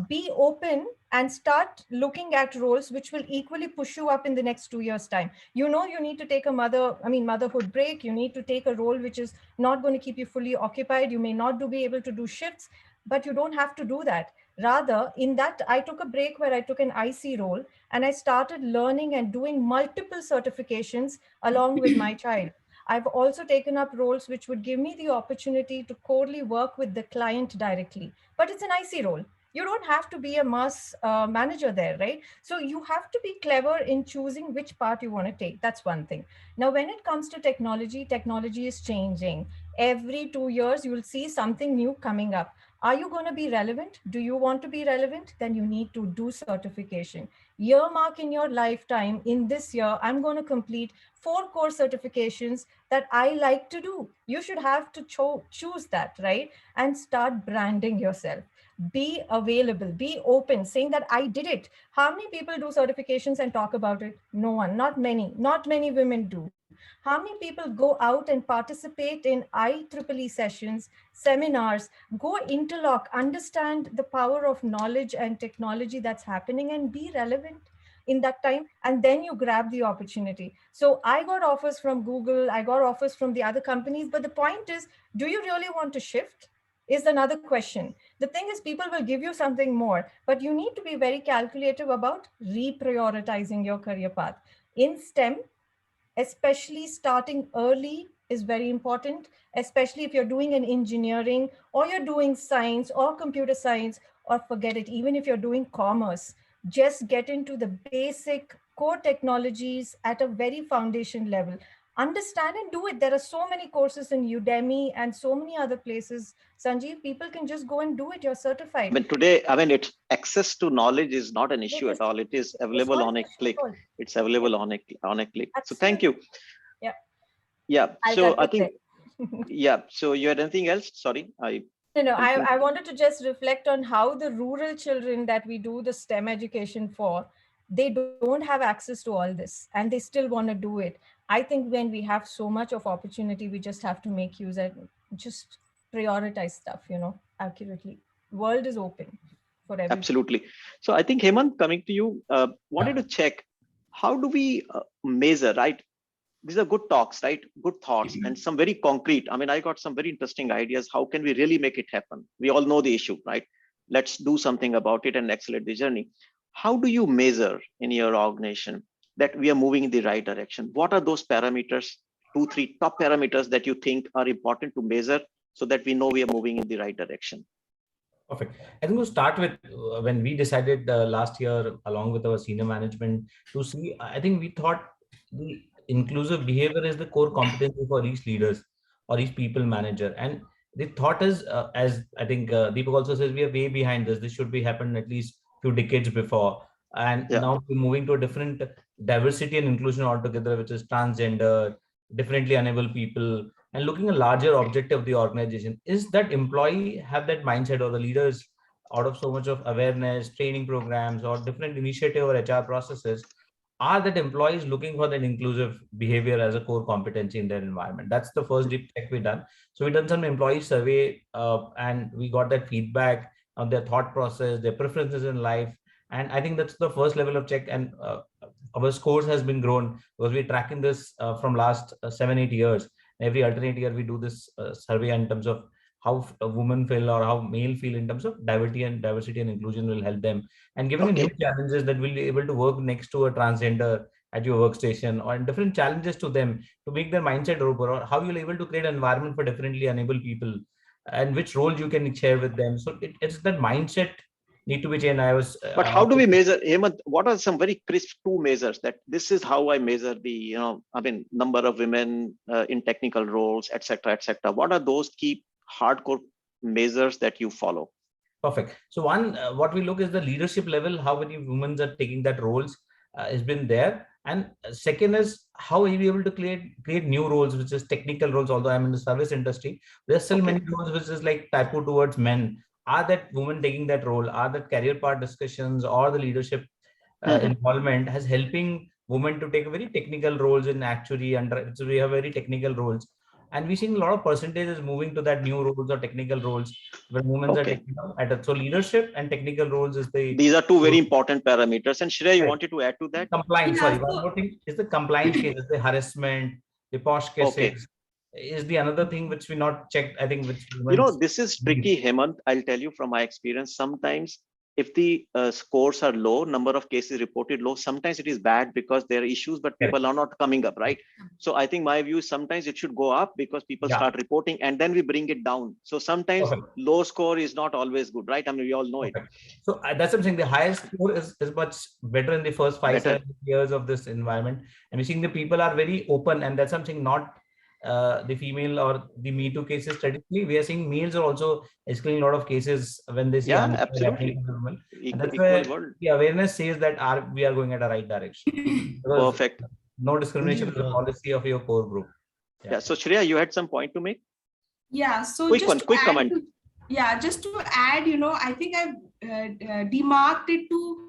be open and start looking at roles which will equally push you up in the next 2 years time. You need to take a motherhood break. You need to take a role which is not going to keep you fully occupied. You may not be able to do shifts, but you don't have to do that. Rather, in that, I took a break where I took an IC role and I started learning and doing multiple certifications along with my child. I've also taken up roles which would give me the opportunity to corely work with the client directly, but it's an IC role. You don't have to be a mass manager there, right? So you have to be clever in choosing which part you want to take. That's one thing. Now, when it comes to technology, technology is changing. Every 2 years, you'll see something new coming up. Are you going to be relevant? Do you want to be relevant? Then you need to do certification. Earmark in your lifetime, in this year, I'm going to complete 4 core certifications that I like to do. You should have to choose that, right? And start branding yourself. Be available, be open, saying that I did it. How many people do certifications and talk about it? No one, not many women do. How many people go out and participate in IEEE sessions, seminars, go interlock, understand the power of knowledge and technology that's happening and be relevant in that time, and then you grab the opportunity. So I got offers from Google, I got offers from the other companies, but the point is, do you really want to shift? Is another question. The thing is, people will give you something more, but you need to be very calculative about reprioritizing your career path. In STEM, especially starting early is very important, especially if you're doing an engineering or you're doing science or computer science, or forget it, even if you're doing commerce, just get into the basic core technologies at a very foundation level. Understand and do it. There are so many courses in Udemy and so many other places. Sanjeev, people can just go and do it. You're certified. I mean, today, it's access to knowledge is not an issue at all. It is available on a click. It's available on a click. Absolutely. So thank you. Yeah. Yeah. So I think, yeah. So you had anything else? Sorry. No, I wanted to just reflect on how the rural children that we do the STEM education for, they don't have access to all this and they still want to do it. I think when we have so much of opportunity, we just have to make use and just prioritize stuff, accurately. World is open for everyone. Absolutely. So I think, Hemant, coming to you, wanted to check, how do we measure, right? These are good talks, right? Good thoughts and some very concrete. I got some very interesting ideas. How can we really make it happen? We all know the issue, right? Let's do something about it and accelerate the journey. How do you measure in your organization that we are moving in the right direction? What are those parameters, 2-3 top parameters that you think are important to measure so that we know we are moving in the right direction? Perfect. I think we'll start with when we decided last year, along with our senior management, to see, I think we thought the inclusive behavior is the core competency for each leaders or each people manager. And the thought is, as I think Deepak also says, we are way behind this. This should be happened at least few decades before. And now we're moving to a different diversity and inclusion altogether, which is transgender, differently enabled people, and looking at a larger objective of the organization. Is that employee have that mindset, or the leaders, out of so much of awareness, training programs, or different initiative or HR processes, are that employees looking for that inclusive behavior as a core competency in their environment? That's the first deep check we done. So we done some employee survey and we got that feedback on their thought process, their preferences in life. And I think that's the first level of check. And our scores has been grown because we're tracking this from last 7-8 years. Every alternate year, we do this survey in terms of how a woman feel or how male feel in terms of diversity and inclusion will help them. And given new challenges that will be able to work next to a transgender at your workstation, or different challenges to them to make their mindset open, or how you're able to create an environment for differently enabled people and which roles you can share with them. So it's that mindset need to be changed. I was. But how do we measure, Hemant? What are some very crisp 2 measures that this is how I measure the, number of women in technical roles, etc., etc. What are those key hardcore measures that you follow? Perfect. So one, what we look is the leadership level, how many women are taking that roles has been there. And second is how are you able to create new roles, which is technical roles. Although I'm in the service industry, there's still many roles which is like typo towards men. Are that women taking that role? Are that career path discussions or the leadership involvement has helping women to take very technical roles in actuary under? So we have very technical roles. And we're seeing a lot of percentages moving to that new roles or technical roles where women are taking up at it. So leadership and technical roles is the. These are 2 very important parameters. And Shreya, you wanted to add to that? Compliance. Yeah, Sorry, one more thing is the compliance cases, the harassment, the posh cases. Is the another thing which we not checked, I think, which this is tricky, Hemant. I'll tell you from my experience. Sometimes if the scores are low, number of cases reported low, sometimes it is bad because there are issues, but people are not coming up, right? So I think my view is sometimes it should go up because people start reporting and then we bring it down. So sometimes low score is not always good, right? I mean, we all know it. So that's what I'm saying. The highest score is much better in the first 5-7 years of this environment. And we're seeing the people are very open, and that's something not the female or the Me Too cases. Traditionally, we are seeing males are also escalating a lot of cases when they see absolutely. And that's where the awareness says that we are going at the right direction. Perfect. No discrimination is the policy of your core group. So Shreya, you had some point to make? Yeah. So quick comment. Just to add, I think I've demarked it to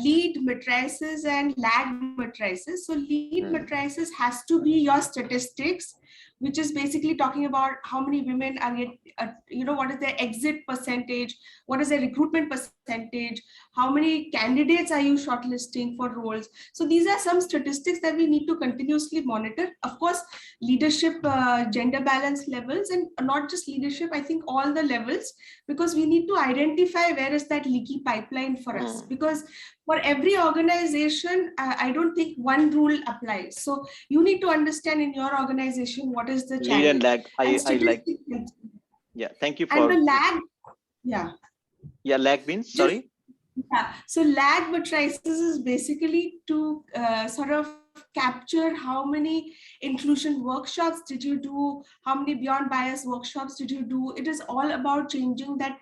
lead matrices and lag matrices. So lead matrices has to be your statistics, which is basically talking about how many women are what is their exit percentage, what is their recruitment percentage, how many candidates are you shortlisting for roles. So these are some statistics that we need to continuously monitor. Of course, leadership, gender balance levels, and not just leadership, I think all the levels, because we need to identify where is that leaky pipeline for us. Because for every organization, I don't think one rule applies. So you need to understand in your organization what is the challenge. Lead and lag. I like. Yeah, thank you for. And the lag. Yeah, lag means, sorry. So lag matrices is basically to sort of capture how many inclusion workshops did you do, how many beyond bias workshops did you do. It is all about changing that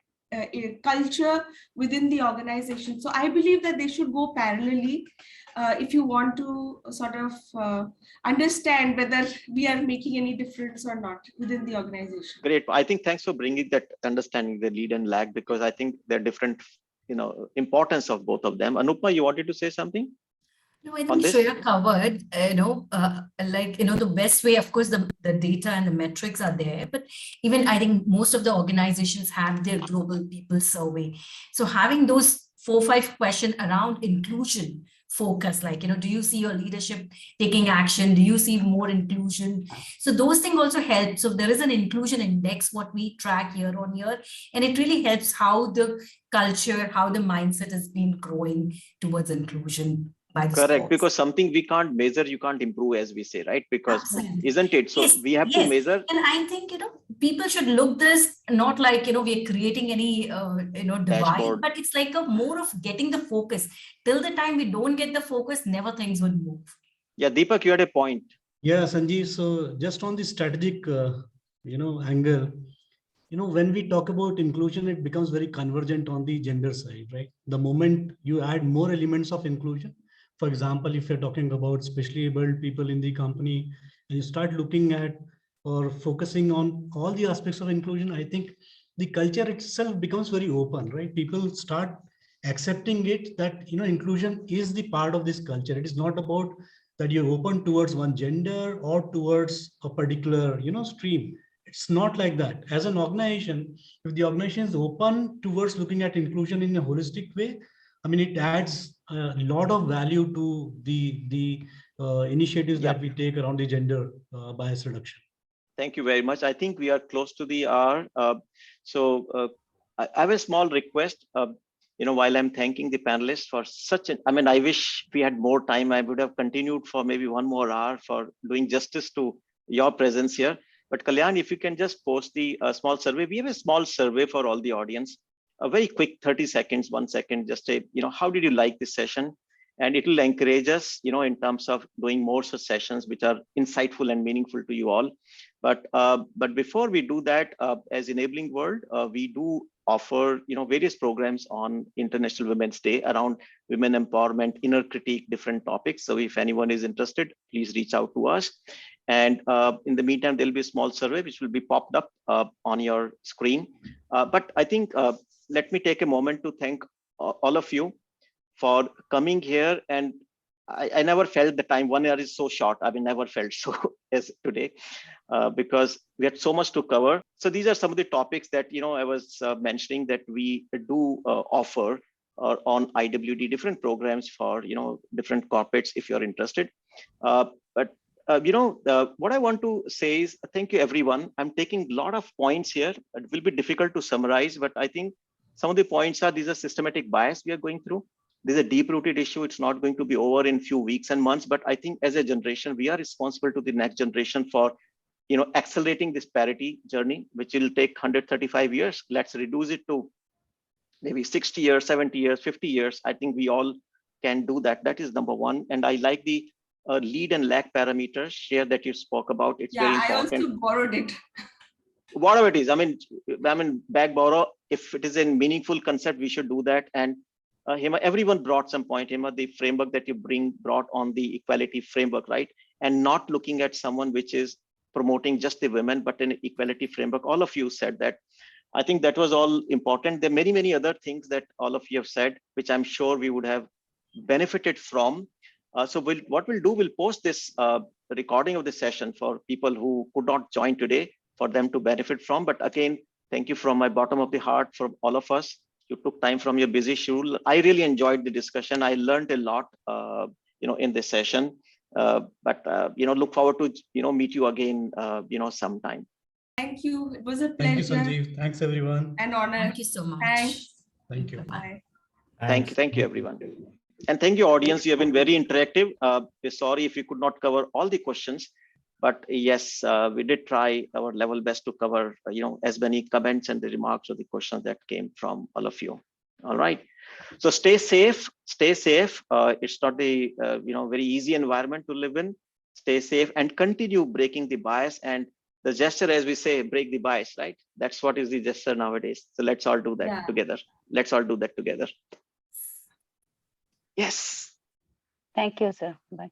culture within the organization. So I believe that they should go parallelly if you want to sort of understand whether we are making any difference or not within the organization. Great. I think thanks for bringing that understanding, the lead and lag, because I think they're different, importance of both of them. Anupma, you wanted to say something? No, I think Shreya covered, the best way, of course, the data and the metrics are there, but even I think most of the organizations have their global people survey. So having those 4-5 questions around inclusion focus, do you see your leadership taking action? Do you see more inclusion? So those things also help. So there is an inclusion index, what we track year on year, and it really helps how the culture, how the mindset has been growing towards inclusion. Correct, because something we can't measure, you can't improve, as we say, right? Because isn't it? So we have to measure. And I think, people should look this not like, we are creating any, divide, dashboard, but it's like a more of getting the focus. Till the time we don't get the focus, never things would move. Yeah, Deepak, you had a point. Yeah, Sanjeev. So just on the strategic, angle, when we talk about inclusion, it becomes very convergent on the gender side, right? The moment you add more elements of inclusion, for example, if you're talking about specially abled people in the company, and you start looking at or focusing on all the aspects of inclusion, I think the culture itself becomes very open, right? People start accepting it that, inclusion is the part of this culture. It is not about that you're open towards one gender or towards a particular, stream. It's not like that. As an organization, if the organization is open towards looking at inclusion in a holistic way, I mean, it adds a lot of value to the initiatives that we take around the gender bias reduction. Thank you very much. I think we are close to the hour. I have a small request. While I'm thanking the panelists for I wish we had more time. I would have continued for maybe 1 more hour for doing justice to your presence here. But Kalyan, if you can just post the small survey. We have a small survey for all the audience. a very quick 30 seconds, 1 second, just a, how did you like this session? And it will encourage us, in terms of doing more such sessions which are insightful and meaningful to you all. But before we do that, as Enabling World, we do offer, various programs on International Women's Day around women empowerment, inner critique, different topics. So if anyone is interested, please reach out to us. And in the meantime, there'll be a small survey which will be popped up on your screen. But I think let me take a moment to thank all of you for coming here. And I never felt the time, 1 year is so short. I've never felt so as today because we had so much to cover. So these are some of the topics that, I was mentioning that we do offer on IWD, different programs for, different corporates if you're interested. But what I want to say is thank you, everyone. I'm taking a lot of points here. It will be difficult to summarize, but I think some of the points are, these are systematic bias we are going through. This is a deep-rooted issue. It's not going to be over in few weeks and months, but I think as a generation, we are responsible to the next generation for, accelerating this parity journey, which will take 135 years. Let's reduce it to maybe 60 years, 70 years, 50 years. I think we all can do that. That is number one. And I like the lead and lag parameters share that you spoke about. It's very important. I also borrowed it. Whatever it is, I mean, back borrow. If it is a meaningful concept, we should do that. And Hema, everyone brought some point. Hema, the framework that you brought on the equality framework, right? And not looking at someone which is promoting just the women, but an equality framework. All of you said that. I think that was all important. There are many, many other things that all of you have said, which I'm sure we would have benefited from. So what we'll do, we'll post this recording of the session for people who could not join today, for them to benefit from. But again, thank you from my bottom of the heart for all of us. You took time from your busy schedule. I really enjoyed the discussion. I learned a lot, in this session. But look forward to meet you again, sometime. Thank you. It was a pleasure. Thank you, Sanjeev. Thanks, everyone. An honor. Thank you so much. Thanks. Thank you. Bye. Thank you, everyone. And thank you, audience. You have been very interactive. We're sorry if we could not cover all the questions, but yes, we did try our level best to cover, as many comments and the remarks or the questions that came from all of you. All right. So stay safe. Stay safe. It's not the very easy environment to live in. Stay safe and continue breaking the bias. And the gesture, as we say, break the bias, right? That's what is the gesture nowadays. So let's all do that together. Let's all do that together. Yes. Thank you, sir. Bye.